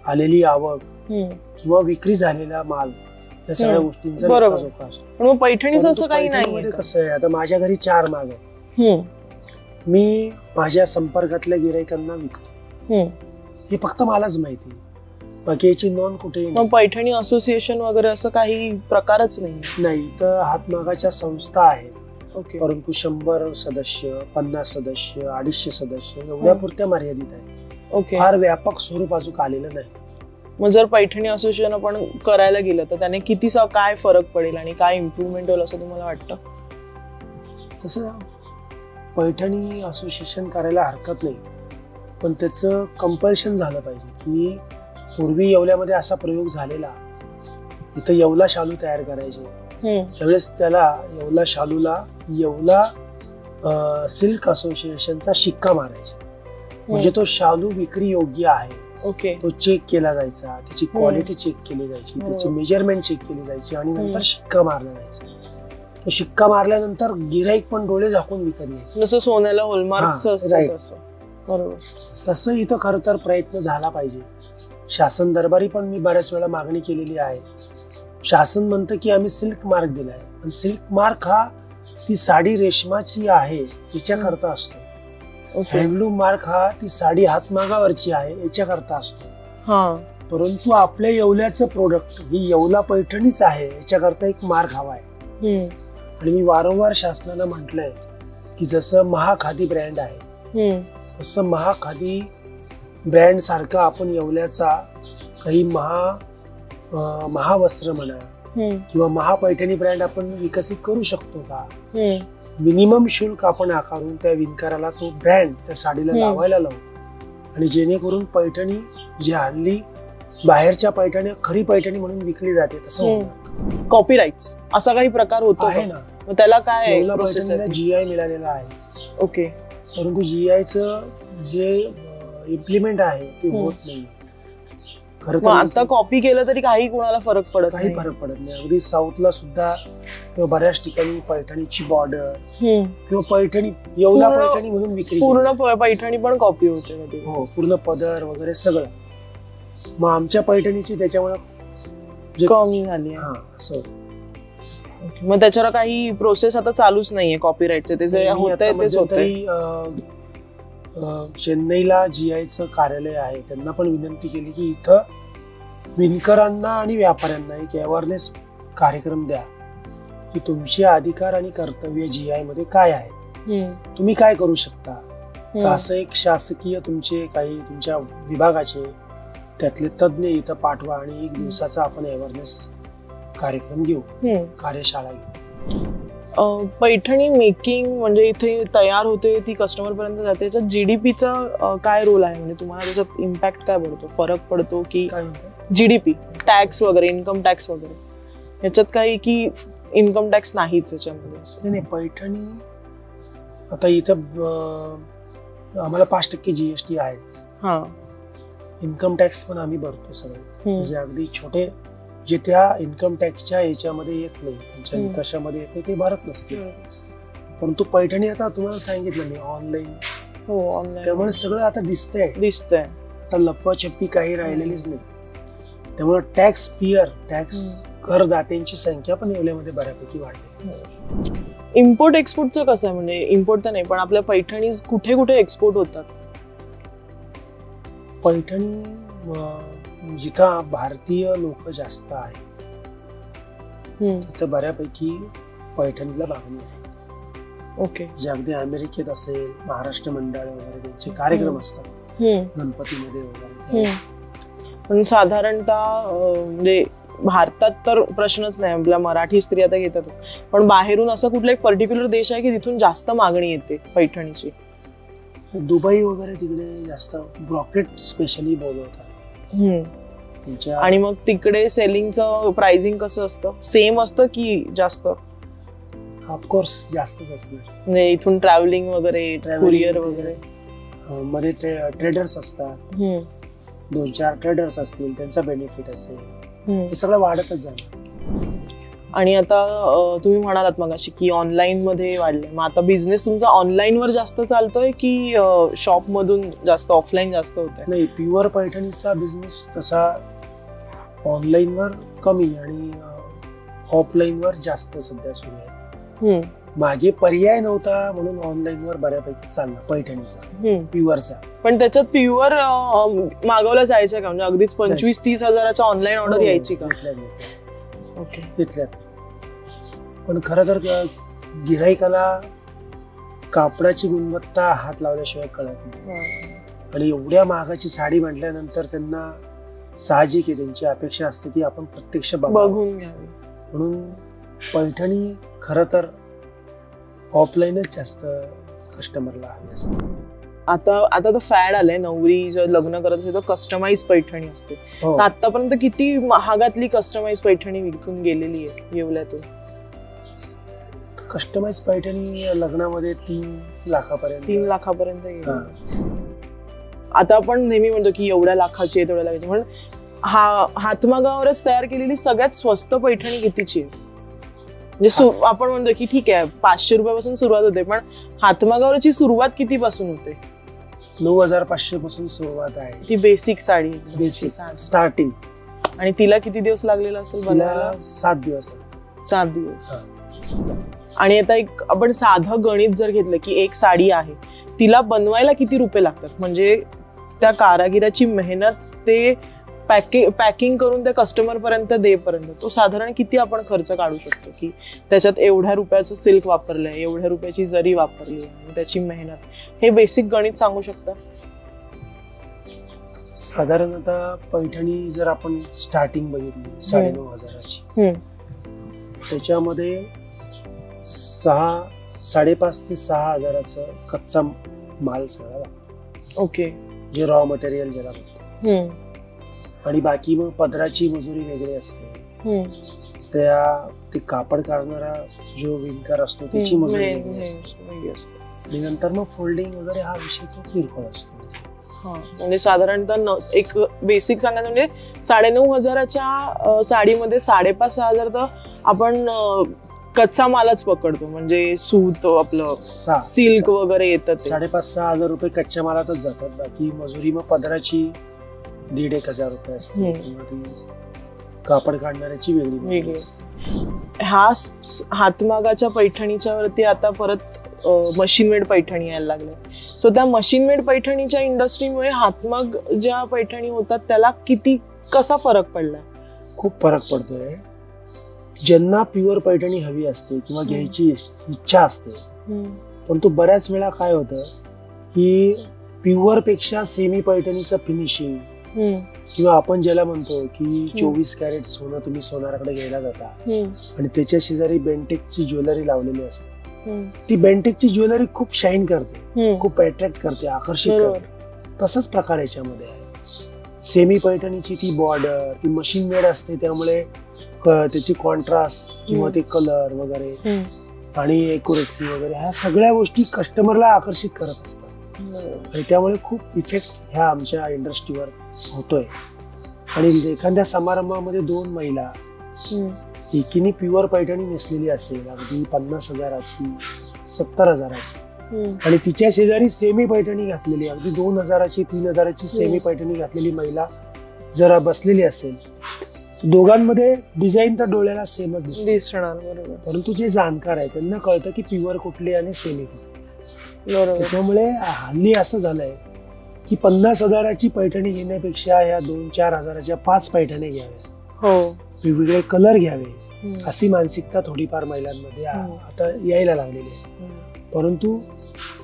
आलेली आवक किंवा विक्री झालेला माल या सगळ्या गोष्टींचा लेखाजोखा असतो. पण पैठणीचं असं काही नाही. कसं आहे, आता माझ्या घरी 4 माग आहे, मी माझ्या संपर्कातल्या गिरायकांना विकतो, हे फक्त मलाच माहिती. बाकी याची नोंद कुठेही नाही. पैठणी असोसिएशन वगैरे असं काही प्रकारच नाही. तर हातमागाच्या संस्था आहेत, परंतु 100 सदस्य, 50 सदस्य, 250 सदस्य एवढ्या पुरत्या मर्यादित आहे. फार व्यापक स्वरूप अजून आलेलं नाही. मग जर पैठणी असोसिएशन आपण करायला गेलं तर त्याने किती काय फरक पडेल आणि काय इम्प्रूव्हमेंट होईल असं तुम्हाला वाटतं? तसं पैठणी असोसिएशन करायला हरकत नाही, पण त्याचं कंपल्शन झालं पाहिजे की पूर्वी येवल्यामध्ये असा प्रयोग झालेला, इथं येवला शालू तयार करायचे, त्यावेळेस त्याला येवला शालूला येवला सिल्क असोसिएशनचा शिक्का मारायचा, म्हणजे तो शालू विक्री योग्य आहे. तो चेक केला जायचा, त्याची क्वालिटी चेक केली जायची, त्याची मेजरमेंट चेक केली जायची आणि नंतर शिक्का मारला जायचा. तो शिक्का मारल्यानंतर गिराईक पण डोळे झाकून विकत घ्यायचं, जसं सोन्याला हॉलमार्कचं असतं तसं. बरोबर. तसं इथं खरं तर प्रयत्न झाला पाहिजे. शासन दरबारी पण मी बऱ्याच वेळा मागणी केलेली आहे. शासन म्हणतं की आम्ही सिल्क मार्क दिलाय, पण सिल्क मार्क हा ती साडी रेशमाची आहे याच्याकरता असतो. हँडलूम मार्क हा ती साडी हातमागावरची आहे याच्याकरता असतो. परंतु आपल्या येवल्याचं प्रोडक्ट ही येवला पैठणीच आहे याच्याकरता एक मार्क हवा आहे. आणि मी वारंवार शासनाला म्हटलंय की जसं महाखादी ब्रँड आहे तसं महाखादी ब्रँड सारखा आपण येवल्याचा काही महावस्त्र म्हणा किंवा महापैठणी ब्रँड आपण विकसित करू शकतो का? मिनिमम शुल्क आपण आकारून त्या विणकराला तो ब्रँड त्या साडीला लावायला लावू आणि जेणेकरून पैठणी जी हल्ली बाहेरच्या पैठणी खरी पैठणी म्हणून विकली जाते तसं. कॉपीराइट्स असा काही प्रकार होतो आहे ना? मग त्याला काय प्रोसेस आहे? GI मिळालेला आहे. ओके. परंतु GIचं जे इम्प्लिमेंट आहे ते होत नाही. खरं मग तर आता कॉपी केलं तरी काही कोणाला फरक पडत काही फरक पडत नाही. अगदी साऊथला सुद्धा किंवा बऱ्याच ठिकाणी पैठणीची बॉर्डर किंवा पैठणी येवला पैठणी म्हणून विक्री पूर्ण पैठणी पण कॉपी होते. हो, पूर्ण पदर वगैरे सगळं. मग आमच्या पैठणीची त्याच्यामुळे कमी झाली. असं. मग त्याच्यावर काही प्रोसेस आता चालूच नाहीये कॉपीराईटचे, ते जे होतंय तेच होतंय. चेन्नईला GIचं कार्यालय आहे, त्यांना पण विनंती केली की इथं विणकरांना आणि व्यापाऱ्यांना एक अवेअरनेस कार्यक्रम द्या की तुमचे अधिकार आणि कर्तव्य GI मध्ये काय आहे, तुम्ही काय करू शकता. तर असं एक शासकीय तुमचे काही तुमच्या विभागाचे त्यातले तज्ज्ञ इथं पाठवा आणि एक दिवसाचा आपण अवेअरनेस कार्यक्रम घेऊ, कार्यशाळा घेऊ. पैठणी मेकिंग म्हणजे इथे तयार होते ती कस्टमर पर्यंत जाते, त्याच्यात GDPचा काय रोल आहे, म्हणजे तुम्हाला त्याच्यात इम्पॅक्ट काय पडतो, फरक पडतो की GDP टॅक्स वगैरे, इन्कम टॅक्स वगैरे याच्यात काही की इन्कम टॅक्स नाहीच याच्यामध्ये? नाही, पैठणी आता इथं आम्हाला 5% GST आहेच. इन्कम टॅक्स पण आम्ही भरतो सगळे, म्हणजे अगदी छोटे जे त्या इन्कम टॅक्सच्या याच्यामध्ये येत नाही, त्यांच्या निकषामध्ये येत नाही ते भरत नसतील. परंतु पैठणी आता तुम्हाला सांगितलं मी ऑनलाईन, त्यामुळे सगळं आता दिसतंय. आता लफवाछप्पी काही राहिलेलीच नाही. त्यामुळे टॅक्स करदात्यांची संख्या पण येवल्यामध्ये बऱ्यापैकी वाढली. इम्पोर्ट एक्सपोर्टचं कसं आहे, म्हणजे इम्पोर्ट तर नाही पण आपल्या पैठणी कुठे कुठे एक्सपोर्ट होतात? पैठणी जिथं भारतीय लोक जास्त आहेत तिथं बऱ्यापैकी पैठणीला मागणी आहे. ओके. जे अगदी अमेरिकेत असेल, महाराष्ट्र मंडळ वगैरे त्यांचे कार्यक्रम असतात गणपतीमध्ये वगैरे. पण साधारणतः म्हणजे भारतात तर प्रश्नच नाही, आपल्या मराठी स्त्रिया तर घेतातच, पण बाहेरून असं कुठलं एक पर्टिक्युलर देश आहे की तिथून जास्त मागणी येते पैठणीची? दुबई वगैरे तिकडे जास्त ब्रॉकेट स्पेशली बोलवतात. आणि मग तिकडे सेलिंगचं प्राइसिंग कसं असतं? सेम असतं की जास्त? ऑफकोर्स जास्तच असणार, म्हणजे इथून ट्रॅव्हलिंग वगैरे, कुरिअर वगैरे मध्ये ट्रेडर्स असतात, 2-4 ट्रेडर्स असतील, त्यांचा बेनिफिट असेल, हे सगळं वाढतच जाणार. आणि आता तुम्ही म्हणालात मगाशी की ऑनलाईन मध्ये वाढले, मग आता बिझनेस तुमचा ऑनलाईन वर जास्त चालतोय की शॉप मधून जास्त, ऑफलाईन जास्त होत आहे? नाही, प्युअर पैठणीचा बिझनेस तसा ऑनलाईन वर कमी आणि ऑफलाईन वर जास्त सध्या सुरू आहे. मागे पर्याय नव्हता म्हणून ऑनलाईन वर बऱ्यापैकी चालला पैठणीचा, प्युअरचा. पण त्याच्यात प्युअर मागवला जायचं का, म्हणजे अगदीच 25-30 हजाराच्या ऑनलाईन ऑर्डर यायची का? ओके, घेतल्यात. पण खरं तर गिऱ्हाईकाला कापडाची गुणवत्ता हात लावल्याशिवाय कळत नाही. आणि एवढ्या महागाची साडी म्हटल्यानंतर त्यांना साहजिक आहे, त्यांची अपेक्षा असते की आपण प्रत्यक्ष बघून घ्यावी. म्हणून पैठणी खरं तर ऑफलाईनच जास्त कस्टमरला हवी असते. आता तर फॅड आलंय, नवरी जर लग्न करत असेल तर कस्टमाइज पैठणी असते. तर आतापर्यंत किती महागातली कस्टमाइज पैठणी विकून गेलेली आहे येवल्यातून? कस्टमाइज पैठणी लग्नामध्ये 3 लाखापर्यंत गेली. आता आपण नेहमी म्हणतो की एवढ्या लाखाची आहे, तेवढ्या लाखाची, पण हातमागावरच तयार केलेली सगळ्यात स्वस्त पैठणी कितीची आहे? म्हणजे आपण म्हणतो की ठीक आहे 500 रुपयापासून सुरुवात होते, पण हातमागावरची सुरुवात कितीपासून होते? 9,500 पासून सुरुवात आहे. ती बेसिक साडी, बेसिक स्टार्टिंग. आणि तिला किती दिवस लागलेला असेल बनवायला? 7 दिवस. 7 दिवस. आणि आता एक आपण साधं गणित जर घेतलं की एक साडी आहे, तिला बनवायला किती रुपये लागतात, म्हणजे त्या कारागिराची मेहनत, ते पॅकिंग करून त्या कस्टमर पर्यंत देपर्यंत तो साधारण किती आपण खर्च काढू शकतो की त्याच्यात एवढ्या रुपयाचं सिल्क वापरलंय, एवढ्या रुपयाची जरी वापरली आणि त्याची मेहनत, हे बेसिक गणित सांगू शकता? साधारण आता पैठणी जर आपण स्टार्टिंग बघितली 9,500ची, त्याच्यामध्ये 5,500 ते 6,000चा कच्चा माल सगळा लागतो. ओके. जे रॉ मटेरियल ज्याला म्हणतो. आणि बाकी मग पदराची मजुरी वेगळी असते, ते कापड काढणारा जो विणकर असतो त्याची मजुरी वेगळी असते. आणि नंतर मग फोल्डिंग वगैरे हा विषय तो किरकोळ असतो. म्हणजे साधारणतः एक बेसिक सांगायचं म्हणजे 9,500च्या साडीमध्ये 5,500-6,000 तर आपण कच्चा मालच पकडतो, म्हणजे सूत आपलं सिल्क वगैरे येतात. 5,500-6,000 रुपये कच्च्या मालातच जातात. बाकी मजुरी मग पदराची 1,500-1,000 रुपये असते, कापड काढणाऱ्याची वेगळी असते. हा हातमागाच्या पैठणीच्या वरती आता परत मशीन मेड पैठणी यायला लागल्या. सो त्या मशीन मेड पैठणीच्या इंडस्ट्रीमुळे हातमाग ज्या पैठणी होतात त्याला कसा फरक पडलाय? खूप फरक पडतोय. ज्यांना प्युअर पैठणी हवी असते किंवा घ्यायची इच्छा असते, परंतु बऱ्याच वेळा काय होतं की प्युअर पेक्षा सेमी पैठणीचं फिनिशिंग किंवा आपण ज्याला म्हणतो की 24 कॅरेट सोनं तुम्ही सोनाराकडे घ्यायला जाता आणि त्याच्या शेजारी बेंटेकची ज्वेलरी लावलेली असते. ती बेंटेकची ज्वेलरी खूप शाईन करते, खूप अट्रॅक्ट करते, आकर्षित करते. तसंच प्रकार याच्यामध्ये आहे. सेमी पैठणीची ती बॉर्डर ती मशीन मेड असते, त्यामुळे त्याची कॉन्ट्रास्ट किंवा ते कलर वगैरे आणि एक्युरेसी वगैरे ह्या सगळ्या गोष्टी कस्टमरला आकर्षित करत असतात आणि त्यामुळे खूप इफेक्ट ह्या आमच्या इंडस्ट्रीवर होतोय. आणि एखाद्या समारंभामध्ये 2 महिला एकीने प्युअर पैठणी नेसलेली असेल, अगदी 50,000ची 70,000ची, आणि तिच्या शेजारी सेमी पैठणी घातलेली अगदी 2,000ची 3,000ची सेमी पैठणी घातलेली महिला जरा बसलेली असेल, दोघांमध्ये डिझाईन तर डोळ्याला सेमच दिसणार, परंतु जे जाणकार आहे त्यांना कळतं की प्युअर कुठली आणि सेमी कुठली. त्याच्यामुळे हल्ली असं झालंय की 50,000ची पैठणी घेण्यापेक्षा या 2-4 हजाराच्या 5 पैठणी घ्याव्या, वेगवेगळे कलर घ्यावे, अशी मानसिकता थोडीफार महिलांमध्ये आता यायला लागलेली आहे. परंतु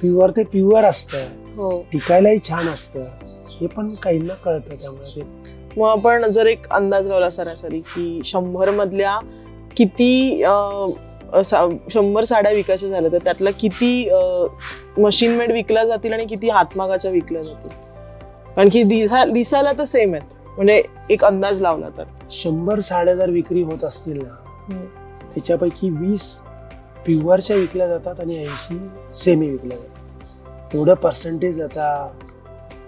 प्युअर ते प्युअर असतं, टिकायलाही छान असतं, हे पण काहींना कळतं. त्यामुळे ते मग आपण जर एक अंदाज लावला सरासरी की 100 मधल्या किती 100 साड्या विकायच्या झाल्या तर त्यातल्या किती मशीन मेड विकल्या जातील आणि किती हातमागाच्या विकल्या जातील? कारण की दिसायला तर सेम आहेत, म्हणजे एक अंदाज लावला तर 100 साड्या जर विक्री होत असतील ना, त्याच्यापैकी 20 प्युअरच्या विकल्या जातात आणि 80 सेमी विकल्या जातात. एवढं पर्सेंटेज आता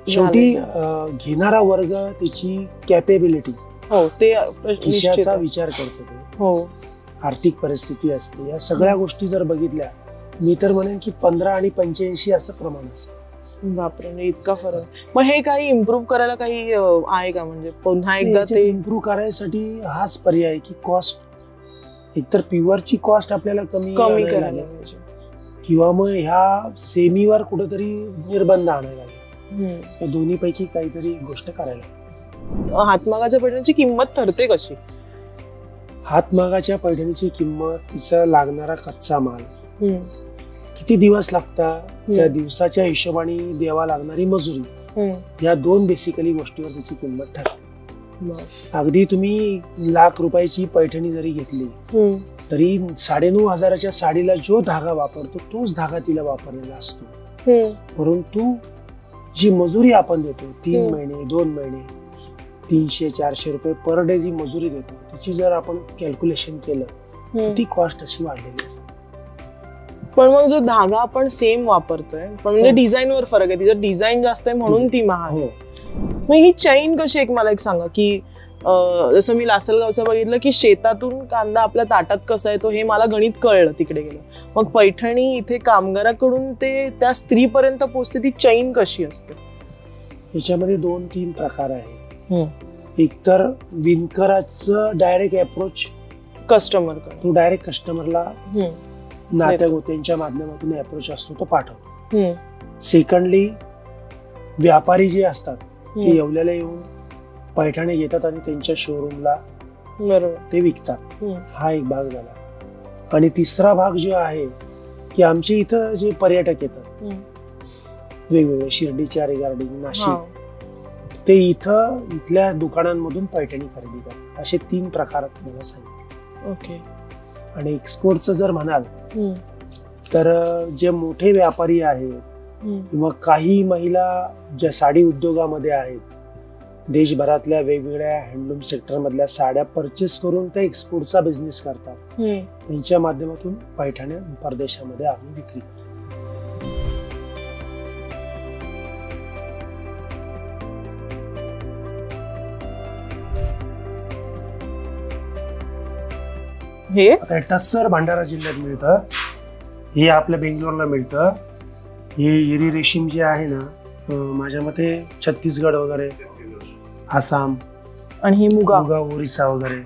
शेवटी घेणारा वर्ग त्याची कॅपेबिलिटी खिशाचा विचार करतो, आर्थिक परिस्थिती असते, या सगळ्या गोष्टी जर बघितल्या मी तर म्हणेन की 15 आणि 85 असं प्रमाण असेल. बापरे, इतका फरक. मग हे काही इम्प्रूव्ह करायला काही आहे का? म्हणजे पुन्हा एकदा ते इम्प्रूव्ह करायसाठी हाच पर्याय आहे की कॉस्ट, एकतर प्युअरची कॉस्ट आपल्याला कमी करायला किंवा मग ह्या सेमीवर कुठेतरी निर्बंध आणायला लागेल. या दोन्ही पैकी काहीतरी गोष्ट करायला. हातमागाच्या पैठणीची किंमत ठरते कशी? हातमागाच्या पैठणीची किंमत, तिचा लागणारा कच्चा माल, किती दिवस लागतात, त्या दिवसाच्या हिशोबाने द्यावा लागणारी मजुरी, या 2 बेसिकली गोष्टीवर त्याची किंमत ठरते. अगदी तुम्ही लाख रुपयाची पैठणी जरी घेतली तरी 9,500च्या साडीला जो धागा वापरतो तोच धागा तिला वापरलेला असतो. परंतु जी मजुरी आपण देतो 3 महिने 2 महिने 300-400 रुपये पर डे जी मजुरी देतो, त्याची जर आपण कॅल्क्युलेशन केलं ती कॉस्ट अशी वाढलेली असते. पण मग जो धागा आपण सेम वापरतोय, पण म्हणजे डिझाईन वर फरक आहे, तिचं डिझाईन जास्त आहे म्हणून ती महाग. मग ही चैन कशी, मला एक सांगा की जसं मी लासलगावचं बघितलं की शेतातून कांदा आपल्या ताटात कसा येतो हे मला गणित कळलं तिकडे गेलं. मग पैठणी इथे कामगाराकडून ते त्या स्त्रीपर्यंत पोहोचते, ती चैन कशी असते? याच्यामध्ये 2-3 प्रकार आहेत. एक तर विणकराचं डायरेक्ट अप्रोच कस्टमर, तो डायरेक्ट कस्टमरला नात्या गोत्यांच्या माध्यमातून अप्रोच असतो, तो पाठवतो. सेकंडली व्यापारी जे असतात ते येवल्याला येऊन पैठणी घेतात आणि त्यांच्या शोरूमला ते विकतात. हा एक भाग झाला. आणि तिसरा भाग जो आहे की आमच्या इथं जे पर्यटक येतात वेगवेगळे, शिर्डीच्या रिगार्डिंग नाशिक, ते इथल्या दुकानांमधून पैठणी खरेदी करतात. असे 3 प्रकार मला सांगितले. आणि एक्सपोर्टचं जर म्हणाल तर जे मोठे व्यापारी आहेत किंवा काही महिला ज्या साडी उद्योगामध्ये आहेत, देशभरातल्या वेगवेगळ्या हँडलूम सेक्टर मधल्या साड्या परचेस करून ते एक्सपोर्टचा बिझनेस करतात, त्यांच्या माध्यमातून पैठण्या परदेशामध्ये आम्ही विक्री करतो. हे आता टस्सर भंडारा जिल्ह्यात मिळतं, हे आपल्या बेंगलोरला मिळतं. हे इरी रेशीम जे आहे ना, माझ्या मते छत्तीसगड वगैरे, आसाम, आणि ही मुगा ओरिसा वगैरे.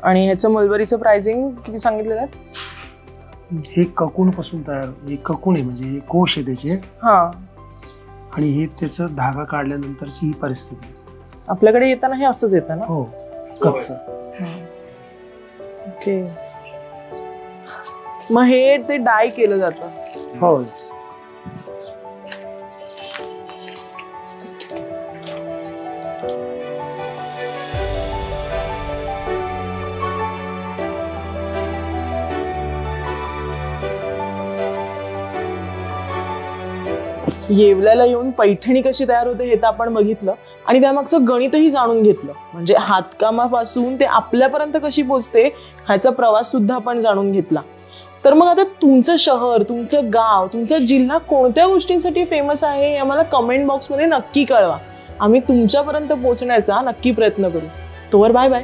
आणि ह्याचं मलबरीचं प्राइसिंग किती सांगितलेलं आहे? हे ककून पासून तयार, हे ककून आहे म्हणजे हे कोश आहे त्याचे. हा, आणि हे त्याचं धागा काढल्यानंतरची ही परिस्थिती. आपल्याकडे येताना हे असंच येतं ना? हो, कच्चं. ओके. मग हे ते डाय केलं जातं? हो. येवल्याला येऊन पैठणी कशी तयार होते हे तर आपण बघितलं, आणि त्यामागचं गणितही जाणून घेतलं. म्हणजे हातकामापासून ते आपल्यापर्यंत कशी पोचते ह्याचा प्रवास सुद्धा आपण जाणून घेतला. तर मग आता तुमचं शहर, तुमचं गाव, तुमचा जिल्हा कोणत्या गोष्टींसाठी फेमस आहे हे आम्हाला कमेंट बॉक्समध्ये नक्की कळवा. आम्ही तुमच्यापर्यंत पोहोचण्याचा नक्की प्रयत्न करू. तोवर बाय बाय.